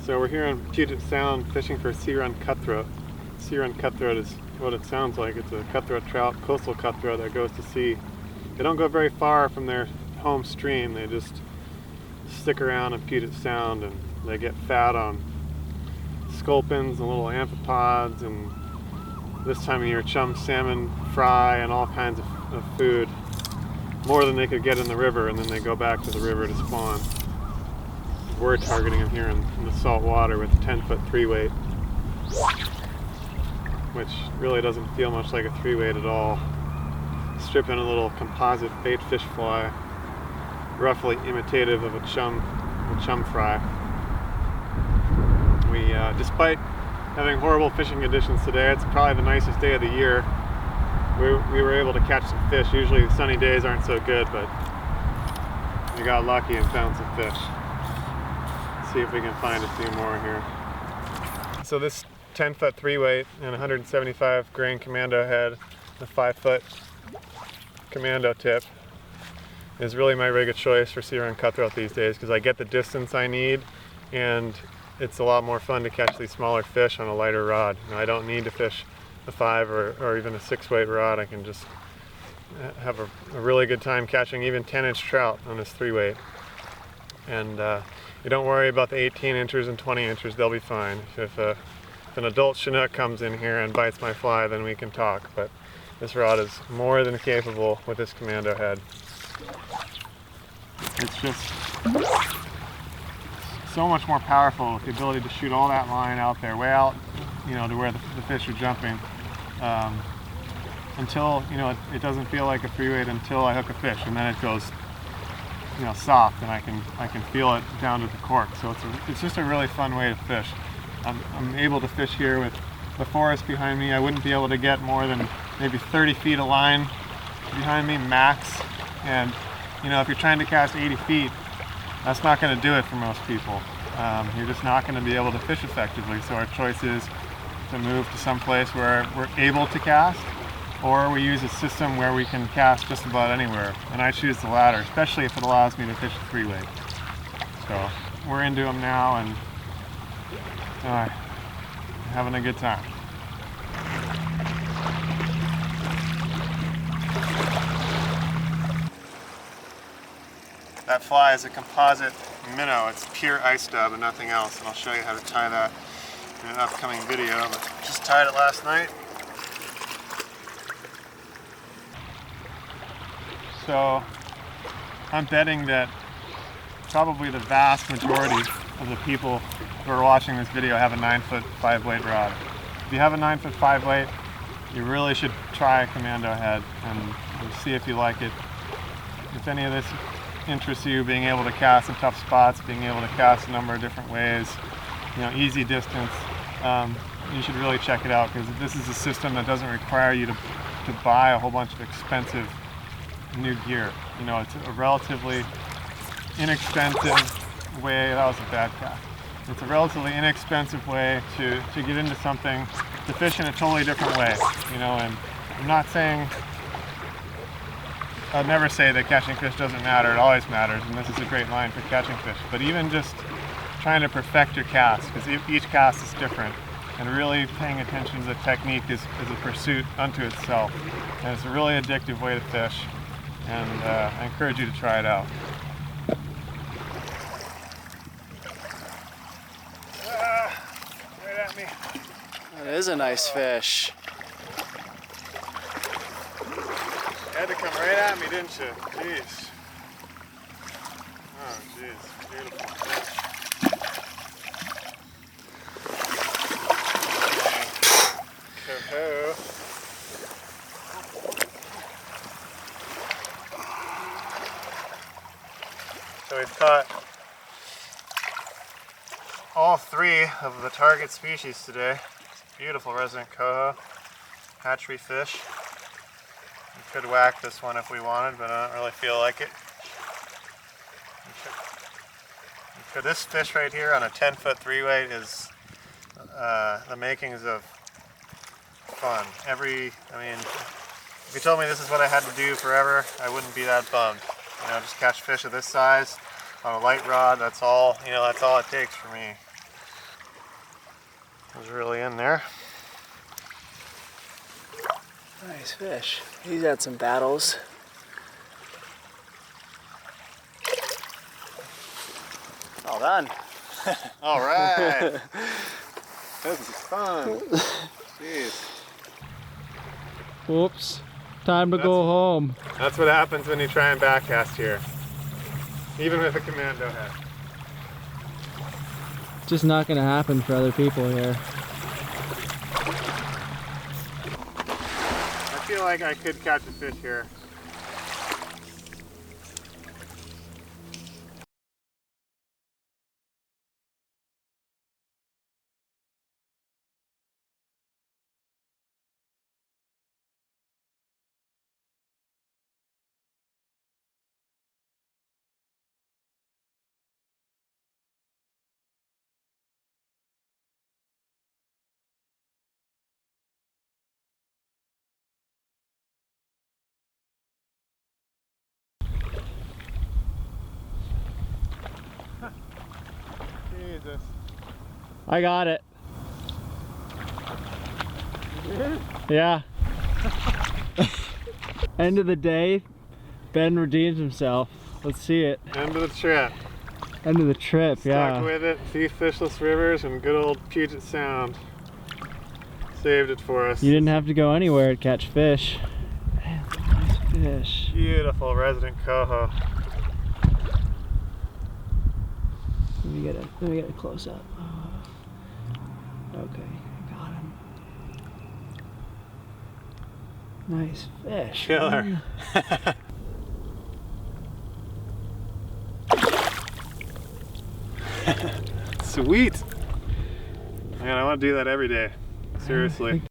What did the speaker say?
So we're here in Puget Sound fishing for sea run cutthroat. Sea run cutthroat is what it sounds like. It's a cutthroat trout, coastal cutthroat that goes to sea. They don't go very far from their home stream. They just stick around in Puget Sound, and they get fat on sculpins and little amphipods, and this time of year chum, salmon, fry, and all kinds of food. More than they could get in the river, and then they go back to the river to spawn. We're targeting them here in the salt water with a 10-foot 3-weight, which really doesn't feel much like a 3-weight at all. Stripping a little composite bait fish fly, roughly imitative of a chum fry. We, despite having horrible fishing conditions today, it's probably the nicest day of the year. We were able to catch some fish. Usually sunny days aren't so good, but we got lucky and found some fish. See if we can find a few more here. So this 10-foot 3-weight and 175 grain Commando head, a 5-foot Commando tip, is really my rig of choice for sea run cutthroat these days, because I get the distance I need, and it's a lot more fun to catch these smaller fish on a lighter rod. You know, I don't need to fish a 5 or even a 6-weight rod. I can just have a really good time catching even 10-inch trout on this 3-weight. And you don't worry about the 18 inchers and 20 inchers, they'll be fine. If an adult Chinook comes in here and bites my fly, then we can talk, but this rod is more than capable with this Commando head. It's just so much more powerful with the ability to shoot all that line out there, way out, you know, to where the fish are jumping. Until, you know, it doesn't feel like a 3-weight until I hook a fish, and then it goes, you know, soft, and I can feel it down to the cork. So it's just a really fun way to fish. I'm able to fish here with the forest behind me. I wouldn't be able to get more than maybe 30 feet of line behind me max. And you know, if you're trying to cast 80 feet, that's not going to do it for most people. You're just not going to be able to fish effectively. So our choice is to move to some place where we're able to cast, or we use a system where we can cast just about anywhere. And I choose the latter, especially if it allows me to fish a 3-weight. So we're into them now, and having a good time. That fly is a composite minnow. It's pure ice dub and nothing else, and I'll show you how to tie that in an upcoming video, but just tied it last night. So I'm betting that probably the vast majority of the people who are watching this video have a 9-foot 5-weight rod. If you have a 9-foot 5-weight, you really should try a Commando head and see if you like it. If any of this interests you, being able to cast in tough spots, being able to cast a number of different ways, you know, easy distance, you should really check it out, because this is a system that doesn't require you to buy a whole bunch of expensive new gear. You know, it's a relatively inexpensive way. That was a bad cast. It's a relatively inexpensive way to get into something, to fish in a totally different way. You know, and I'm not saying, I'd never say that catching fish doesn't matter. It always matters, and this is a great line for catching fish. But even just trying to perfect your cast, because each cast is different, and really paying attention to the technique is a pursuit unto itself. And it's a really addictive way to fish, and I encourage you to try it out. Right at me. That is a nice fish. You had to come right at me, didn't you? Jeez. Oh, jeez. Beautiful fish. Coho. So we've caught all 3 of the target species today. It's a beautiful resident coho, hatchery fish. We could whack this one if we wanted, but I don't really feel like it. This fish right here on a 10-foot 3-weight is the makings of fun. I mean, if you told me this is what I had to do forever, I wouldn't be that bummed. You know, just catch fish of this size On a light rod, that's all, you know, that's all it takes for me. I was really in there. Nice fish. He's had some battles. All done. All right. This is fun. Jeez. Whoops. Time to go home. That's what happens when you try and backcast here. Even with a Commando head. Just not gonna happen for other people here. I feel like I could catch a fish here. Jesus. I got it. Yeah. End of the day, Ben redeems himself. Let's see it. End of the trip. End of the trip, yeah. Stuck with it, see fishless rivers and good old Puget Sound. Saved it for us. You didn't have to go anywhere to catch fish. Man, nice fish. Beautiful resident coho. Let me get a close up. Okay, got him. Nice fish. Killer. Sweet. Man, I want to do that every day. Seriously.